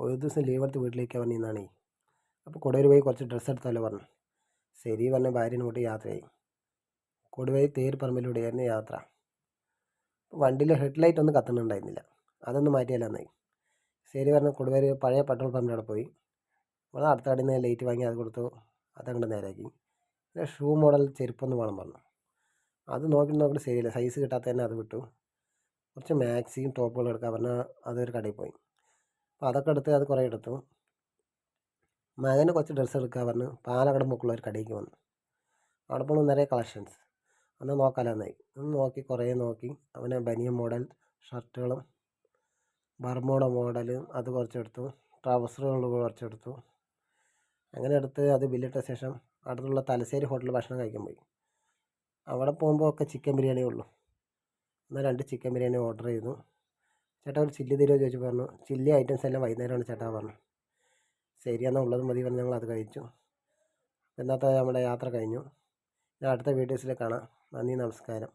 ഒരു ദിവസം ലീവ് എടുത്ത് വീട്ടിലേക്ക് വന്നിരുന്നാണേ. അപ്പോൾ കൊടുവരി പോയി കുറച്ച് ഡ്രസ്സ് എടുത്താലോ പറഞ്ഞു. ശരി പറഞ്ഞ ഭാര്യനെ കൂട്ടി യാത്രയായി. കൊടുവരി തേർപ്പറമ്പിലൂടെയായിരുന്നു യാത്ര. വണ്ടിയിലെ ഹെഡ്ലൈറ്റ് ഒന്നും കത്തുന്നുണ്ടായിരുന്നില്ല. അതൊന്ന് മാറ്റിയാലെന്നായി. ശരി പറഞ്ഞ കൊടുവരി പഴയ പെട്രോൾ പമ്പിൻ്റെ അവിടെ പോയി. നമ്മൾ അടുത്ത കടയിൽ നിന്ന് ലൈറ്റ് വാങ്ങി അത് കൊടുത്തു. അതങ്ങോട്ട് നേരാക്കി. പിന്നെ ഷൂ മോഡൽ ചെരുപ്പൊന്ന് വേണം പറഞ്ഞു. അത് നോക്കിയിട്ട് ശരിയില്ല, സൈസ് കിട്ടാത്ത തന്നെ അത് വിട്ടു. കുറച്ച് മാക്സിയും ടോപ്പുകളും എടുക്കാൻ പറഞ്ഞാൽ അതൊരു കടയിൽ പോയി. അപ്പോൾ അതൊക്കെ എടുത്ത് അത് കുറേ എടുത്തു. മകന് കുറച്ച് ഡ്രസ്സ് എടുക്കാൻ പറഞ്ഞു പാലക്കാട് മുക്കുള്ള ഒരു കടയിലേക്ക് വന്നു. അവിടെ പോകുമ്പോൾ നിറയെ കളക്ഷൻസ്. അന്ന് നോക്കാമെന്നായി. ഒന്ന് നോക്കി കുറേ നോക്കി. അവന് ബനിയൻ മോഡൽ ഷർട്ടുകളും ബർമോഡ മോഡൽ അത് കുറച്ചെടുത്തു. ട്രൗസറുകൾ കുറച്ചെടുത്തു. അങ്ങനെ എടുത്ത് അത് ബില്ലിട്ട ശേഷം അടുത്തുള്ള തലശ്ശേരി ഹോട്ടലിൽ ഭക്ഷണം കഴിക്കാൻ പോയി. അവിടെ പോകുമ്പോൾ ഒക്കെ ചിക്കൻ ബിരിയാണിയേ ഉള്ളൂ. എന്നാൽ 2 ചിക്കൻ ബിരിയാണി ഓർഡർ ചെയ്തു. ചേട്ടാ ഒരു ചില്ലി തരുമോ ചോദിച്ചു. പറഞ്ഞു ചില്ലി ഐറ്റംസ് എല്ലാം വൈകുന്നേരമാണ് ചേട്ടാ പറഞ്ഞു. ശരിയെന്നാൽ ഉള്ളത് മതി പറഞ്ഞ് ഞങ്ങൾ അത് കഴിച്ചു. ഇന്നത്തെ നമ്മുടെ യാത്ര കഴിഞ്ഞു. ഞാൻ അടുത്ത വീഡിയോസിൽ കാണാം. നന്ദി, നമസ്കാരം.